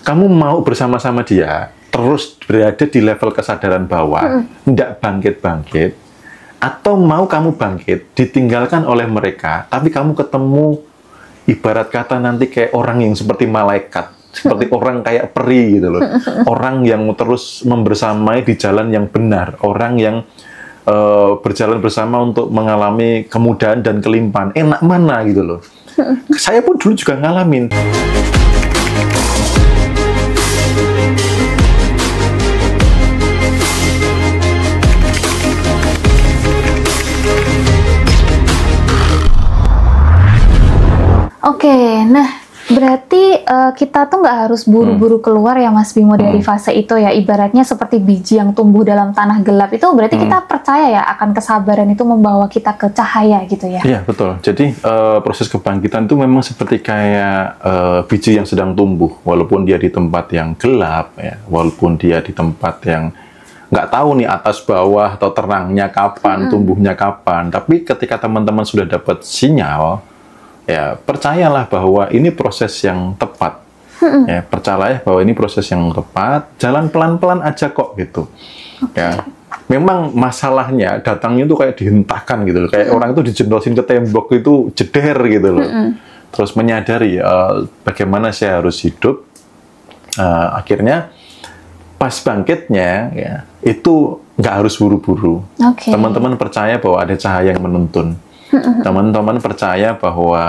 Kamu mau bersama-sama dia, terus berada di level kesadaran bawah, tidak bangkit-bangkit, atau mau kamu bangkit, ditinggalkan oleh mereka, tapi kamu ketemu ibarat kata nanti kayak orang yang seperti malaikat, seperti orang kayak peri gitu loh, orang yang terus membersamai di jalan yang benar, orang yang berjalan bersama untuk mengalami kemudahan dan kelimpahan. Enak mana gitu loh. Saya pun dulu juga ngalamin. Oke, nah berarti kita tuh nggak harus buru-buru keluar ya Mas Bimo dari fase itu ya. Ibaratnya seperti biji yang tumbuh dalam tanah gelap itu berarti kita percaya ya akan kesabaran itu membawa kita ke cahaya gitu ya. Iya, betul. Jadi proses kebangkitan itu memang seperti kayak biji yang sedang tumbuh. Walaupun dia di tempat yang gelap, ya, walaupun dia di tempat yang nggak tahu nih atas bawah atau terangnya kapan, tumbuhnya kapan. Tapi ketika teman-teman sudah dapat sinyal, ya percayalah bahwa ini proses yang tepat. Ya, percayalah bahwa ini proses yang tepat. Jalan pelan-pelan aja kok gitu. Ya, memang masalahnya datangnya tuh kayak dihentakkan gitu loh. Kayak orang itu dijendosin ke tembok itu jeder gitu loh. Terus menyadari bagaimana saya harus hidup. Akhirnya pas bangkitnya ya itu nggak harus buru-buru. Teman-teman percaya bahwa ada cahaya yang menuntun. Teman-teman percaya bahwa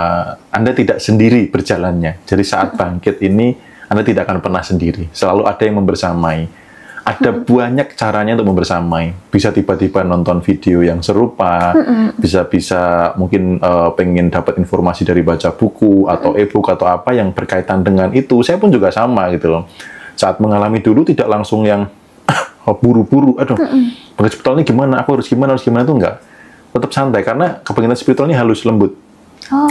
Anda tidak sendiri berjalannya. Jadi saat bangkit ini, Anda tidak akan pernah sendiri. Selalu ada yang membersamai. Ada banyak caranya untuk membersamai. Bisa tiba-tiba nonton video yang serupa, bisa mungkin pengen dapat informasi dari baca buku, atau e-book, atau apa yang berkaitan dengan itu. Saya pun juga sama gitu loh. Saat mengalami dulu tidak langsung yang buru-buru, aduh, bangkit spiritual ini gimana, aku harus gimana itu enggak. Tetap santai, karena kebangkitan spiritual ini halus lembut.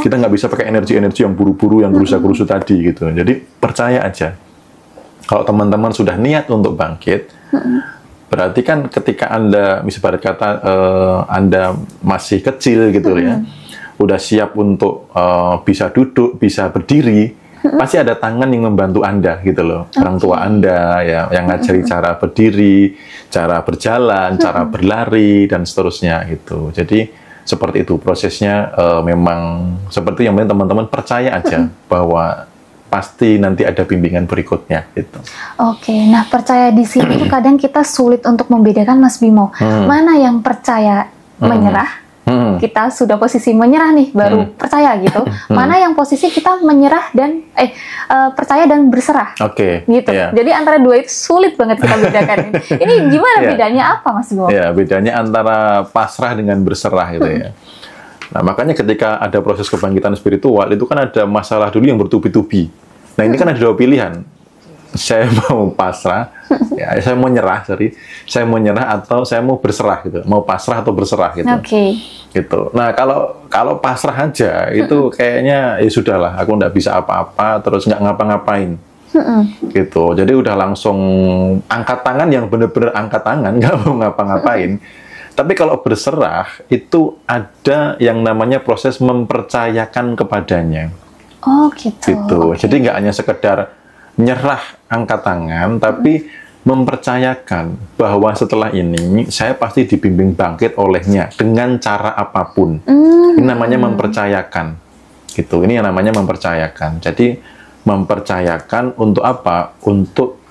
Kita nggak bisa pakai energi-energi yang buru-buru, yang gerusa-gerusu tadi gitu. Jadi percaya aja. Kalau teman-teman sudah niat untuk bangkit, berarti kan ketika Anda, misalnya kata Anda masih kecil gitu ya, udah siap untuk bisa duduk, bisa berdiri, pasti ada tangan yang membantu Anda gitu loh. Orang tua Anda ya, yang ngajari cara berdiri, cara berjalan, cara berlari dan seterusnya gitu. Jadi seperti itu prosesnya. Memang seperti yang penting teman-teman percaya aja bahwa pasti nanti ada bimbingan berikutnya gitu. Oke, nah percaya di sini tuh kadang kita sulit untuk membedakan Mas Bimo. Mana yang percaya menyerah? Kita sudah posisi menyerah nih, baru percaya gitu. Mana yang posisi kita menyerah dan percaya dan berserah. Gitu. Yeah. Jadi antara dua itu sulit banget kita bedakan. Ini gimana bedanya apa Mas Bimo? Ya, bedanya antara pasrah dengan berserah gitu ya. Nah, makanya ketika ada proses kebangkitan spiritual itu kan ada masalah dulu yang bertubi-tubi. Nah, ini kan ada dua pilihan. Saya mau pasrah, ya, saya mau nyerah, saya mau nyerah atau saya mau berserah gitu, mau pasrah atau berserah gitu. Gitu. Nah kalau pasrah aja itu kayaknya ya sudahlah, aku nggak bisa apa-apa, terus nggak ngapa-ngapain. Gitu. Jadi udah langsung angkat tangan yang bener-bener angkat tangan, nggak mau ngapa-ngapain. Tapi kalau berserah itu ada yang namanya proses mempercayakan kepadanya. Gitu. Jadi nggak hanya sekedar nyerah angkat tangan, tapi mempercayakan bahwa setelah ini saya pasti dibimbing bangkit olehnya dengan cara apapun. Ini namanya mempercayakan. Gitu. Ini yang namanya mempercayakan. Jadi mempercayakan untuk apa? Untuk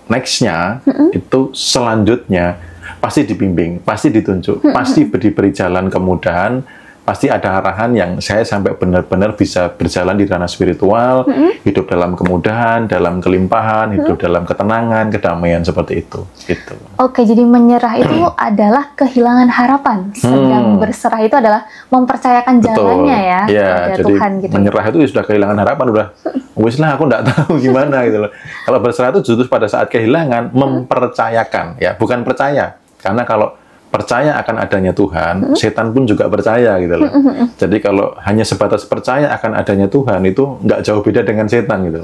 next-nya itu selanjutnya pasti dibimbing, pasti ditunjuk, pasti diberi jalan kemudahan. Pasti ada arahan yang saya sampai benar-benar bisa berjalan di ranah spiritual, hidup dalam kemudahan, dalam kelimpahan, hidup dalam ketenangan, kedamaian seperti itu. Gitu. Oke, jadi menyerah itu adalah kehilangan harapan, sedang berserah itu adalah mempercayakan jalannya ya kepada jadi Tuhan. Gitu. Menyerah itu sudah kehilangan harapan, udah, wis lah aku nggak tahu gimana gitu loh. Kalau berserah itu justru pada saat kehilangan mempercayakan, ya bukan percaya, karena kalau percaya akan adanya Tuhan, setan pun juga percaya gitu loh. Jadi kalau hanya sebatas percaya akan adanya Tuhan itu nggak jauh beda dengan setan gitu.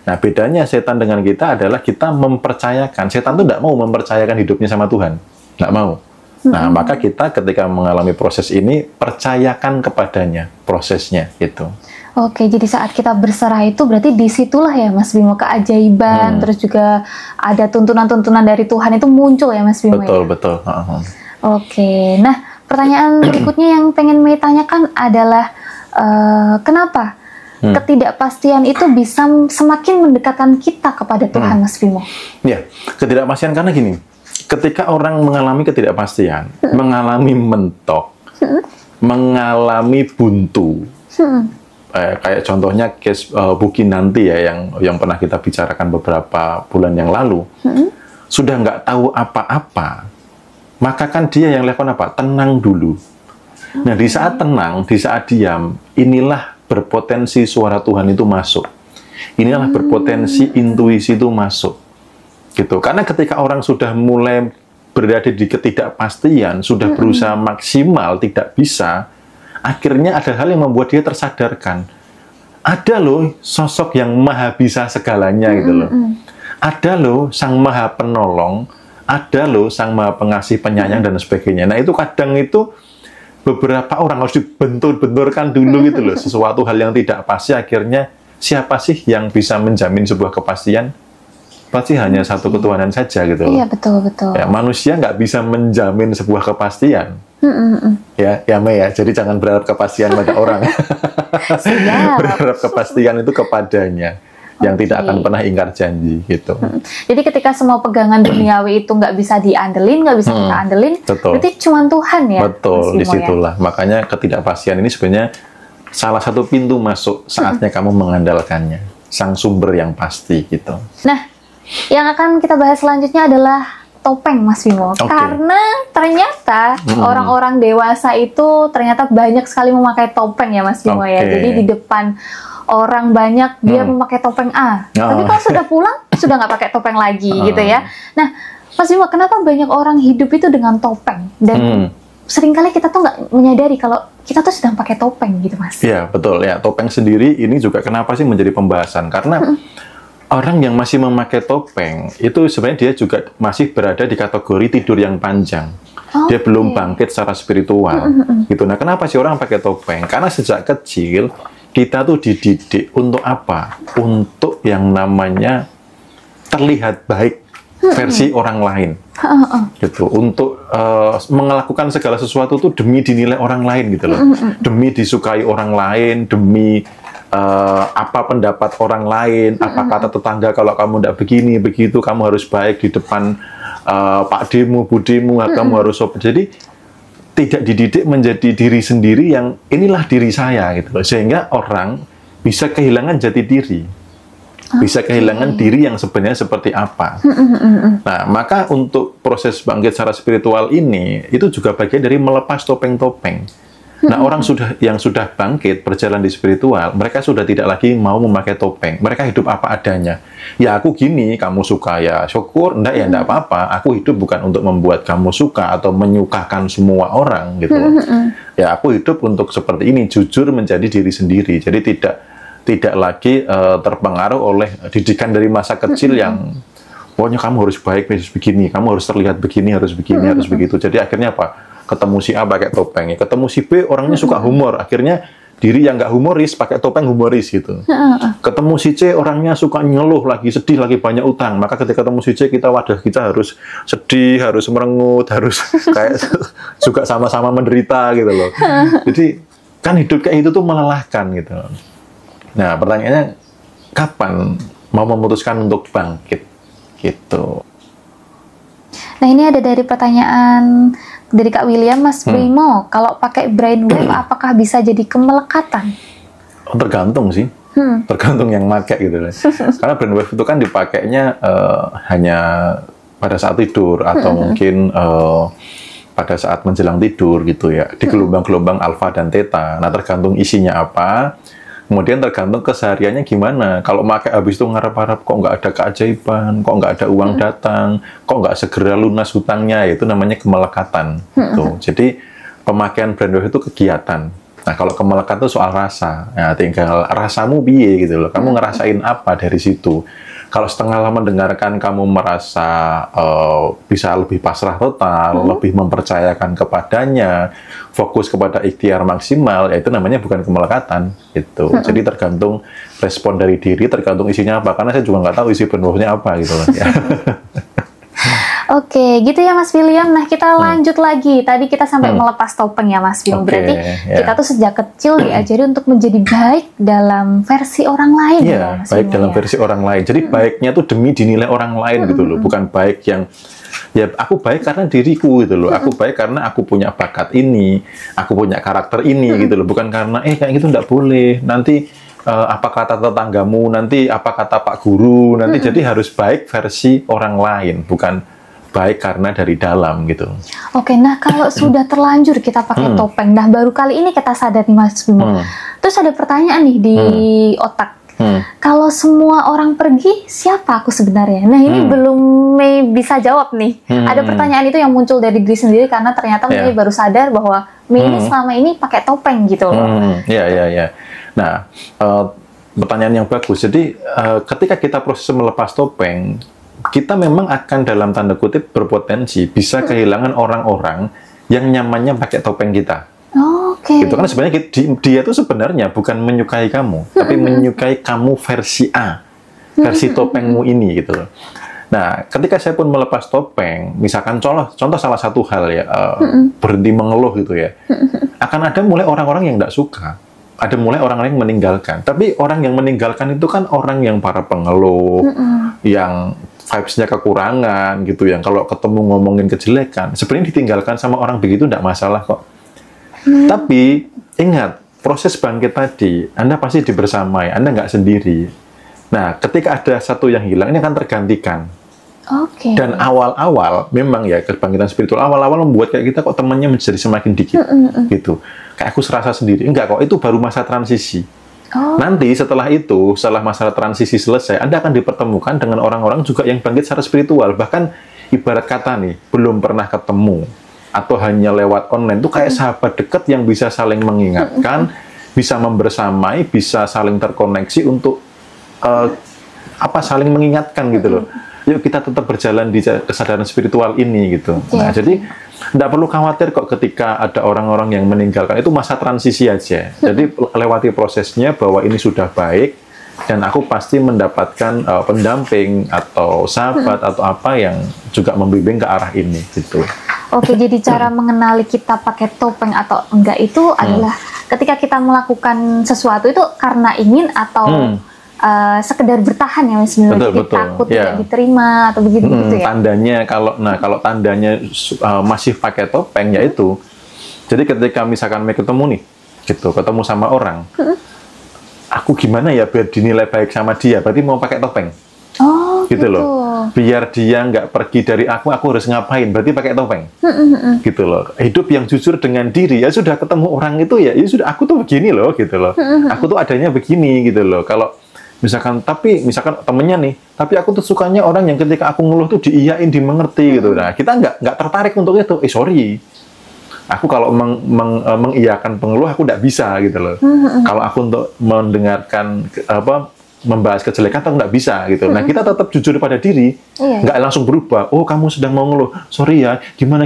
Nah bedanya setan dengan kita adalah kita mempercayakan. Setan tuh nggak mau mempercayakan hidupnya sama Tuhan, nggak mau. Nah maka kita ketika mengalami proses ini percayakan kepadanya prosesnya gitu. Oke, jadi saat kita berserah itu berarti disitulah ya Mas Bimo keajaiban, terus juga ada tuntunan-tuntunan dari Tuhan itu muncul ya Mas Bimo. Betul, ya? betul. Oke, nah pertanyaan berikutnya yang pengen Mei tanyakan adalah kenapa ketidakpastian itu bisa semakin mendekatkan kita kepada Tuhan Mas Bimo? Ya, ketidakpastian karena gini, ketika orang mengalami ketidakpastian, mengalami mentok, mengalami buntu, kayak contohnya case Buki nanti ya yang pernah kita bicarakan beberapa bulan yang lalu, sudah nggak tahu apa-apa, maka kan dia yang lakukan apa? Tenang dulu. Nah, di saat tenang, di saat diam, inilah berpotensi suara Tuhan itu masuk. Inilah berpotensi intuisi itu masuk. Gitu. Karena ketika orang sudah mulai berada di ketidakpastian, sudah berusaha maksimal, tidak bisa, akhirnya ada hal yang membuat dia tersadarkan. Ada loh sosok yang maha bisa segalanya gitu loh. Ada loh sang maha penolong, ada loh sang maha pengasih, penyayang dan sebagainya. Nah itu kadang itu beberapa orang harus dibentur-benturkan dulu gitu loh. Sesuatu hal yang tidak pasti, akhirnya siapa sih yang bisa menjamin sebuah kepastian? Pasti hanya satu ketuhanan saja gitu loh. Iya, betul. Ya, manusia nggak bisa menjamin sebuah kepastian. Ya Mei ya, jadi jangan berharap kepastian pada orang. Berharap kepastian itu kepadanya, yang tidak akan pernah ingkar janji gitu. Jadi ketika semua pegangan duniawi itu nggak bisa diandelin, nggak bisa kita andelin, berarti cuma Tuhan ya. Betul, disitulah. Ya? Makanya ketidakpastian ini sebenarnya salah satu pintu masuk saatnya kamu mengandalkannya, sang sumber yang pasti gitu. Nah, yang akan kita bahas selanjutnya adalah topeng Mas Bimo. Karena ternyata orang-orang dewasa itu ternyata banyak sekali memakai topeng ya Mas Bimo ya. Jadi di depan orang banyak dia memakai topeng A. Tapi kalau sudah pulang sudah nggak pakai topeng lagi gitu ya. Nah, Mas Bimo, kenapa banyak orang hidup itu dengan topeng? Dan seringkali kita tuh nggak menyadari kalau kita tuh sedang pakai topeng gitu Mas. Iya, betul ya. Topeng sendiri ini juga kenapa sih menjadi pembahasan? Karena orang yang masih memakai topeng itu sebenarnya dia juga masih berada di kategori tidur yang panjang. Dia belum bangkit secara spiritual. Gitu. Nah, kenapa sih orang pakai topeng? Karena sejak kecil kita tuh dididik untuk apa? Untuk yang namanya terlihat baik versi orang lain. Gitu. Untuk melakukan segala sesuatu tuh demi dinilai orang lain gitu loh. Demi disukai orang lain, demi apa pendapat orang lain, apa kata tetangga kalau kamu tidak begini, begitu, kamu harus baik di depan Pak Demu, Bu Demu, kamu harus sopan. Jadi tidak dididik menjadi diri sendiri yang inilah diri saya gitu loh. Sehingga orang bisa kehilangan jati diri. Bisa kehilangan diri yang sebenarnya seperti apa. Nah, maka untuk proses bangkit secara spiritual ini itu juga bagian dari melepas topeng-topeng. Nah, orang yang sudah bangkit berjalan di spiritual, mereka sudah tidak lagi mau memakai topeng. Mereka hidup apa adanya. Ya aku gini, kamu suka ya syukur, enggak ya enggak apa-apa. Aku hidup bukan untuk membuat kamu suka atau menyukakan semua orang gitu loh. Ya aku hidup untuk seperti ini, jujur menjadi diri sendiri. Jadi tidak lagi terpengaruh oleh didikan dari masa kecil yang pokoknya kamu harus baik, harus begini, kamu harus terlihat begini, harus begini, harus begitu. Jadi akhirnya apa? Ketemu si A pakai topeng, ketemu si B orangnya suka humor, akhirnya diri yang nggak humoris pakai topeng humoris gitu. Ketemu si C orangnya suka ngeluh, lagi sedih, lagi banyak utang, maka ketika ketemu si C kita harus sedih, harus merengut, harus kayak juga sama-sama menderita gitu loh. Jadi kan hidup kayak itu tuh melelahkan gitu. Nah pertanyaannya kapan mau memutuskan untuk bangkit gitu? Nah ini ada dari pertanyaan dari Kak William, Mas Bimo, kalau pakai brainwave apakah bisa jadi kemelekatan? Oh, tergantung sih, tergantung yang pakai gitu. Karena brainwave itu kan dipakainya hanya pada saat tidur atau mungkin pada saat menjelang tidur gitu ya, di gelombang-gelombang alfa dan theta. Nah tergantung isinya apa. Kemudian tergantung kesehariannya gimana. Kalau pakai habis itu ngarep-harap kok nggak ada keajaiban, kok nggak ada uang datang, kok nggak segera lunas hutangnya, itu namanya kemelekatan. Tuh. Jadi pemakaian brainwave itu kegiatan. Nah kalau kemelekatan itu soal rasa. Nah, tinggal rasamu piye gitu loh. Kamu ngerasain apa dari situ? Kalau setelah mendengarkan kamu merasa bisa lebih pasrah total, lebih mempercayakan kepadanya, fokus kepada ikhtiar maksimal, ya itu namanya bukan kemelekatan gitu. Jadi tergantung respon dari diri, tergantung isinya apa. Karena saya juga nggak tahu isi penuhnya apa gitu loh. Ya. Oke, gitu ya Mas William. Nah, kita lanjut lagi. Tadi kita sampai melepas topeng ya Mas William. Berarti kita tuh sejak kecil diajari untuk menjadi baik dalam versi orang lain. Iya, baik dalam versi orang lain. Jadi baiknya tuh demi dinilai orang lain gitu loh. Bukan baik yang, ya aku baik karena diriku gitu loh. Aku baik karena aku punya bakat ini, aku punya karakter ini gitu loh. Bukan karena, kayak gitu nggak boleh. Nanti apa kata tetanggamu, nanti apa kata Pak Guru, nanti jadi harus baik versi orang lain, bukan baik karena dari dalam gitu. Oke, nah kalau sudah terlanjur kita pakai topeng, nah baru kali ini kita sadar nih Mas Bimo. Terus ada pertanyaan nih di otak. Kalau semua orang pergi, siapa aku sebenarnya? Nah ini belum bisa jawab nih. Ada pertanyaan itu yang muncul dari diri sendiri karena ternyata Mei baru sadar bahwa Mei ini selama ini pakai topeng gitu loh. Iya. Nah, pertanyaan yang bagus. Jadi ketika kita proses melepas topeng, kita memang akan dalam tanda kutip berpotensi bisa kehilangan orang-orang yang nyamannya pakai topeng kita. Gitu kan sebenarnya dia tuh sebenarnya bukan menyukai kamu, tapi menyukai kamu versi A, versi topengmu ini gitu loh. Nah, ketika saya pun melepas topeng, misalkan contoh salah satu hal ya, berhenti mengeluh gitu ya, akan ada mulai orang-orang yang nggak suka, ada mulai orang-orang yang meninggalkan. Tapi orang yang meninggalkan itu kan orang yang para pengeluh, yang vibes-nya kekurangan gitu, yang kalau ketemu ngomongin kejelekan, sebenarnya ditinggalkan sama orang begitu tidak masalah kok. Tapi ingat, proses bangkit tadi, Anda pasti dibersamai, Anda nggak sendiri. Nah, ketika ada satu yang hilang, ini akan tergantikan. Dan awal-awal, memang ya, kebangkitan spiritual, awal-awal membuat kayak kita kok temannya menjadi semakin dikit. Gitu. Kayak aku serasa sendiri. Enggak kok, itu baru masa transisi. Nanti setelah itu, setelah masa transisi selesai, Anda akan dipertemukan dengan orang-orang juga yang bangkit secara spiritual. Bahkan ibarat kata nih, belum pernah ketemu atau hanya lewat online, itu kayak sahabat dekat yang bisa saling mengingatkan, bisa membersamai, bisa saling terkoneksi untuk saling mengingatkan gitu loh. Yuk kita tetap berjalan di kesadaran spiritual ini gitu. Nah, jadi tidak perlu khawatir kok ketika ada orang-orang yang meninggalkan, itu masa transisi aja. Jadi lewati prosesnya bahwa ini sudah baik dan aku pasti mendapatkan pendamping atau sahabat atau apa yang juga membimbing ke arah ini gitu. Oke, jadi cara mengenali kita pakai topeng atau enggak itu adalah ketika kita melakukan sesuatu itu karena ingin atau sekedar bertahan ya, sebenarnya takut tidak diterima atau begitu ya. Tandanya kalau tandanya masih pakai topeng yaitu, jadi ketika misalkan ketemu nih, gitu, ketemu sama orang, aku gimana ya biar dinilai baik sama dia, berarti mau pakai topeng. Gitu loh. Biar dia nggak pergi dari aku harus ngapain, berarti pakai topeng. Gitu loh. Hidup yang jujur dengan diri, ya sudah ketemu orang itu ya sudah, aku tuh begini loh, gitu loh. Aku tuh adanya begini, gitu loh. Kalau misalkan temennya nih, tapi aku tuh sukanya orang yang ketika aku ngeluh tuh diiyain, dimengerti gitu. Nah, kita nggak tertarik untuk itu. Sorry, aku kalau mengiyakan pengeluh aku nggak bisa gitu loh. Kalau aku untuk mendengarkan membahas kejelekan aku nggak bisa gitu. Nah, kita tetap jujur pada diri, nggak langsung berubah. Oh, kamu sedang mau ngeluh, sorry ya, gimana?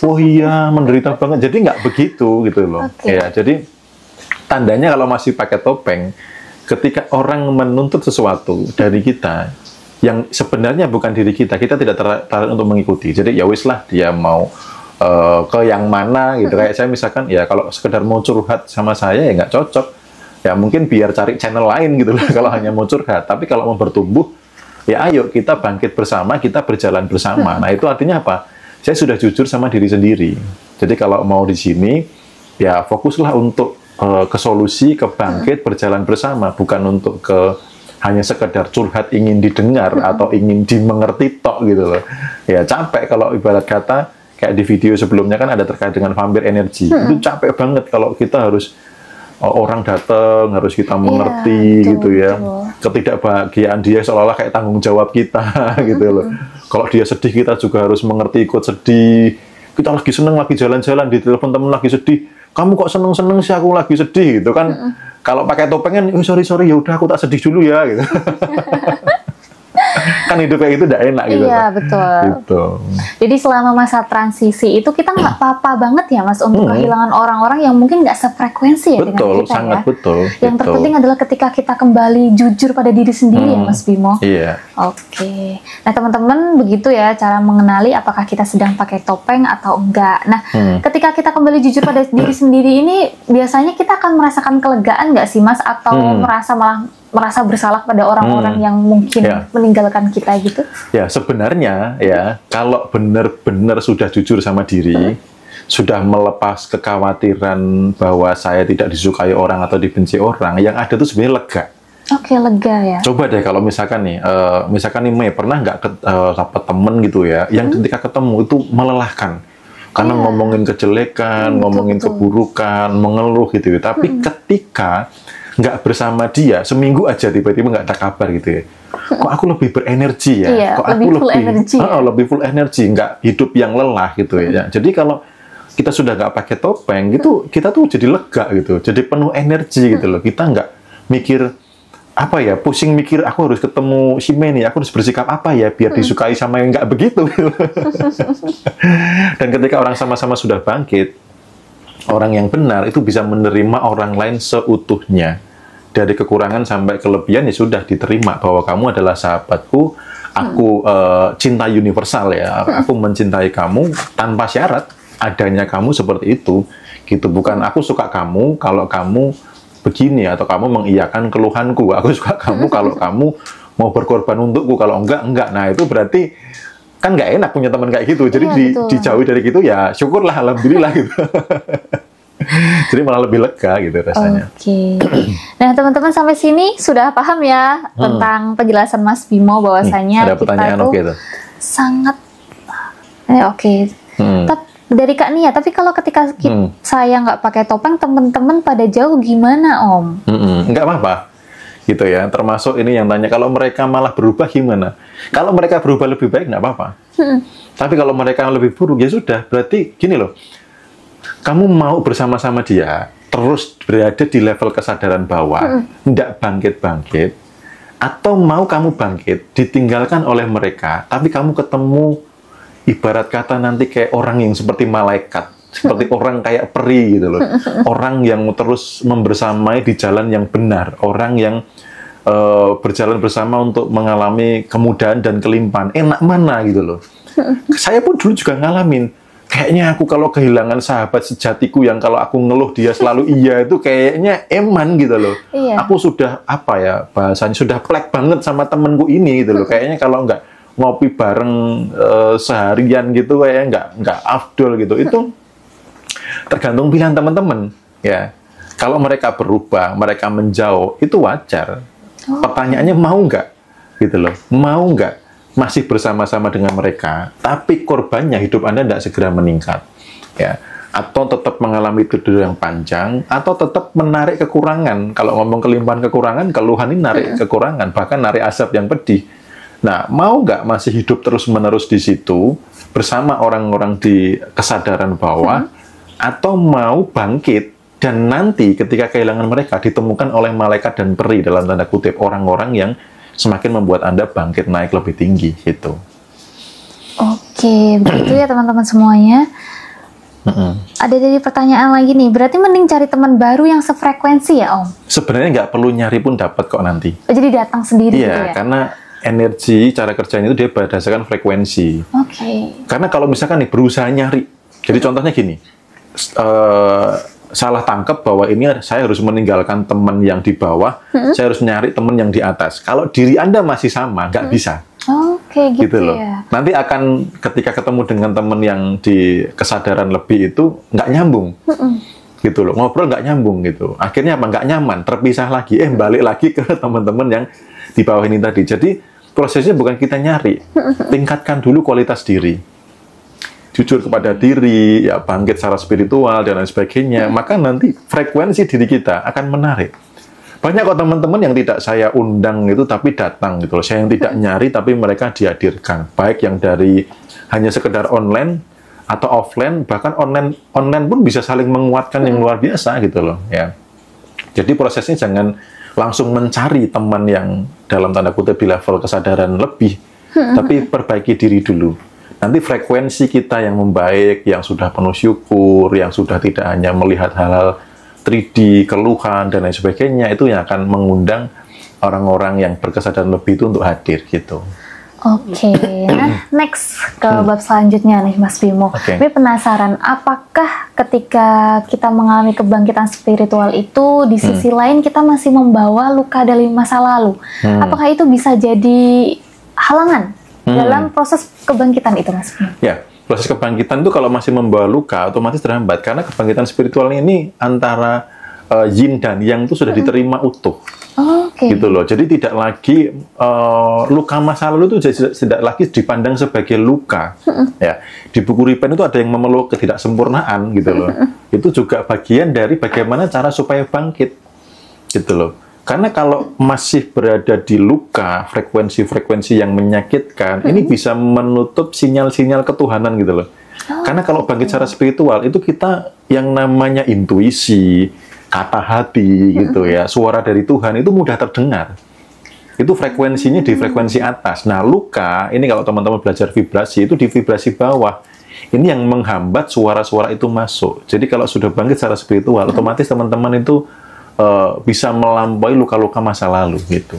Oh iya, menderita banget. Jadi nggak begitu gitu loh. Ya, jadi tandanya kalau masih pakai topeng, ketika orang menuntut sesuatu dari kita yang sebenarnya bukan diri kita tidak tertarik untuk mengikuti. Jadi ya wis lah, dia mau ke yang mana gitu. Kayak saya misalkan ya kalau sekedar mau curhat sama saya ya nggak cocok. Ya mungkin biar cari channel lain gitu lah kalau hanya mau curhat. Tapi kalau mau bertumbuh, ya ayo kita bangkit bersama, kita berjalan bersama. Nah itu artinya apa? Saya sudah jujur sama diri sendiri. Jadi kalau mau di sini, ya fokuslah untuk ke solusi, ke bangkit, berjalan bersama, bukan untuk hanya sekedar curhat ingin didengar atau ingin dimengerti tok gitu loh. Ya capek kalau ibarat kata kayak di video sebelumnya kan ada terkait dengan vampir energi. Itu capek banget kalau kita harus orang datang harus kita mengerti gitu ya. Ketidakbahagiaan dia seolah-olah kayak tanggung jawab kita gitu loh. Kalau dia sedih kita juga harus mengerti, ikut sedih. Kita lagi seneng, lagi jalan-jalan, di telepon temen lagi sedih. Kamu kok seneng-seneng sih, aku lagi sedih gitu kan. Kalau pakai topengan, sorry ya udah aku tak sedih dulu ya gitu. Kan hidup kayak gitu udah enak gitu. Iya, betul. Gitu. Jadi selama masa transisi itu kita nggak apa-apa banget ya Mas untuk kehilangan orang-orang yang mungkin nggak sefrekuensi ya dengan kita sangat ya. Betul. Yang terpenting adalah ketika kita kembali jujur pada diri sendiri ya Mas Bimo. Iya. Oke. Nah teman-teman begitu ya cara mengenali apakah kita sedang pakai topeng atau enggak. Nah ketika kita kembali jujur pada diri sendiri ini biasanya kita akan merasakan kelegaan nggak sih Mas? Atau merasa bersalah pada orang-orang yang mungkin meninggalkan kita gitu? Ya sebenarnya ya kalau benar-benar sudah jujur sama diri, sudah melepas kekhawatiran bahwa saya tidak disukai orang atau dibenci orang, yang ada tuh sebenarnya lega. Oke, lega ya. Coba deh kalau misalkan nih Mei pernah nggak dapat temen gitu ya, yang ketika ketemu itu melelahkan. Karena ngomongin kejelekan, ngomongin keburukan, mengeluh gitu ya. Tapi ketika nggak bersama dia, seminggu aja tiba-tiba nggak ada kabar gitu ya. Kok aku lebih berenergi ya? Iya, Kok aku lebih full energi ya? Lebih full energi, nggak hidup yang lelah gitu ya. Jadi kalau kita sudah nggak pakai topeng gitu, kita tuh jadi lega gitu, jadi penuh energi gitu loh. Kita nggak mikir apa ya, pusing mikir aku harus ketemu si Mei nih, aku harus bersikap apa ya biar disukai sama yang nggak begitu. Dan ketika orang sama-sama sudah bangkit, orang yang benar itu bisa menerima orang lain seutuhnya. Dari kekurangan sampai kelebihan ya sudah diterima bahwa kamu adalah sahabatku, aku cinta universal ya, aku mencintai kamu tanpa syarat, adanya kamu seperti itu, gitu. Bukan aku suka kamu kalau kamu begini atau kamu mengiyakan keluhanku, aku suka kamu kalau kamu mau berkorban untukku, kalau enggak. Nah itu berarti kan nggak enak punya teman kayak gitu, jadi dijauhi dari gitu ya syukurlah, alhamdulillah gitu. Jadi malah lebih lega gitu rasanya. Oke. Nah teman-teman sampai sini sudah paham ya tentang penjelasan Mas Bimo bahwasanya ada pertanyaan kita tuh sangat oke. Tapi dari Kak Nia, tapi kalau ketika saya nggak pakai topeng, teman-teman pada jauh gimana Om? Nggak apa-apa gitu ya. Termasuk ini yang tanya kalau mereka malah berubah gimana? Kalau mereka berubah lebih baik nggak apa-apa. Tapi kalau mereka lebih buruk ya sudah. Berarti gini loh. Kamu mau bersama-sama dia, terus berada di level kesadaran bawah, tidak bangkit-bangkit, atau mau kamu bangkit, ditinggalkan oleh mereka, tapi kamu ketemu, ibarat kata nanti kayak orang yang seperti malaikat, seperti orang kayak peri gitu loh, orang yang terus membersamai di jalan yang benar, orang yang berjalan bersama untuk mengalami kemudahan dan kelimpahan, enak mana gitu loh. Saya pun dulu juga ngalamin. Kayaknya aku kalau kehilangan sahabat sejatiku yang kalau aku ngeluh dia selalu iya itu kayaknya eman gitu loh. Aku sudah apa ya bahasanya sudah plek banget sama temenku ini gitu loh. Kayaknya kalau nggak ngopi bareng seharian gitu kayaknya nggak afdol gitu. Itu tergantung pilihan teman-teman ya. Kalau mereka berubah, mereka menjauh itu wajar. Pertanyaannya mau nggak gitu loh, mau nggak masih bersama-sama dengan mereka, tapi korbannya hidup Anda tidak segera meningkat, ya, atau tetap mengalami tidur yang panjang, atau tetap menarik kekurangan. Kalau ngomong kelimpahan kekurangan, keluhan ini narik kekurangan, bahkan narik asap yang pedih. Nah, mau nggak masih hidup terus-menerus di situ, bersama orang-orang di kesadaran bawah, atau mau bangkit, dan nanti ketika kehilangan mereka, ditemukan oleh malaikat dan peri, dalam tanda kutip, orang-orang yang semakin membuat Anda bangkit naik lebih tinggi gitu. Oke, begitu ya teman-teman semuanya. Ada dari pertanyaan lagi nih, berarti mending cari teman baru yang sefrekuensi ya Om? Sebenarnya nggak perlu nyari pun dapat kok nanti. Jadi datang sendiri gitu ya? Iya, karena energi, cara kerjanya itu dia berdasarkan frekuensi. Karena kalau misalkan nih berusaha nyari, jadi contohnya gini, salah tangkap bahwa ini saya harus meninggalkan teman yang di bawah, saya harus nyari teman yang di atas. Kalau diri Anda masih sama, nggak bisa. Gitu loh. Ya. Nanti akan ketika ketemu dengan teman yang di kesadaran lebih itu nggak nyambung. Gitu loh. Ngobrol nggak nyambung gitu. Akhirnya apa? Nggak nyaman, terpisah lagi. Balik lagi ke teman-teman yang di bawah ini tadi. Jadi prosesnya bukan kita nyari, tingkatkan dulu kualitas diri. Jujur kepada diri, ya bangkit secara spiritual dan lain sebagainya, maka nanti frekuensi diri kita akan menarik. Banyak kok teman-teman yang tidak saya undang itu tapi datang gitu loh. Saya yang tidak nyari tapi mereka dihadirkan. Baik yang dari hanya sekedar online atau offline, bahkan online pun bisa saling menguatkan yang luar biasa gitu loh ya. Jadi prosesnya jangan langsung mencari teman yang dalam tanda kutip di level kesadaran lebih. tapi perbaiki diri dulu. Nanti frekuensi kita yang membaik, yang sudah penuh syukur, yang sudah tidak hanya melihat hal-hal 3D, keluhan, dan lain sebagainya, itu yang akan mengundang orang-orang yang berkesadaran lebih itu untuk hadir, gitu. Oke, nah next ke bab selanjutnya nih Mas Bimo. Gue penasaran, apakah ketika kita mengalami kebangkitan spiritual itu, di sisi lain kita masih membawa luka dari masa lalu? Apakah itu bisa jadi halangan dalam proses kebangkitan itu, Mas Bimo? Ya, proses kebangkitan itu kalau masih membawa luka, otomatis terhambat. Karena kebangkitan spiritual ini antara yin dan yang itu sudah diterima utuh. Gitu loh. Jadi tidak lagi luka masa lalu itu tidak lagi dipandang sebagai luka. Ya, di buku Ripen itu ada yang memeluk ketidaksempurnaan gitu loh. Itu juga bagian dari bagaimana cara supaya bangkit. Gitu loh. Karena kalau masih berada di luka, frekuensi-frekuensi yang menyakitkan, ini bisa menutup sinyal-sinyal ketuhanan gitu loh. Karena kalau bangkit secara spiritual itu kita yang namanya intuisi, kata hati gitu ya, suara dari Tuhan itu mudah terdengar. Itu frekuensinya di frekuensi atas. Nah, luka ini kalau teman-teman belajar vibrasi itu di vibrasi bawah. Ini yang menghambat suara-suara itu masuk. Jadi kalau sudah bangkit secara spiritual, otomatis teman-teman itu bisa melampaui luka-luka masa lalu gitu.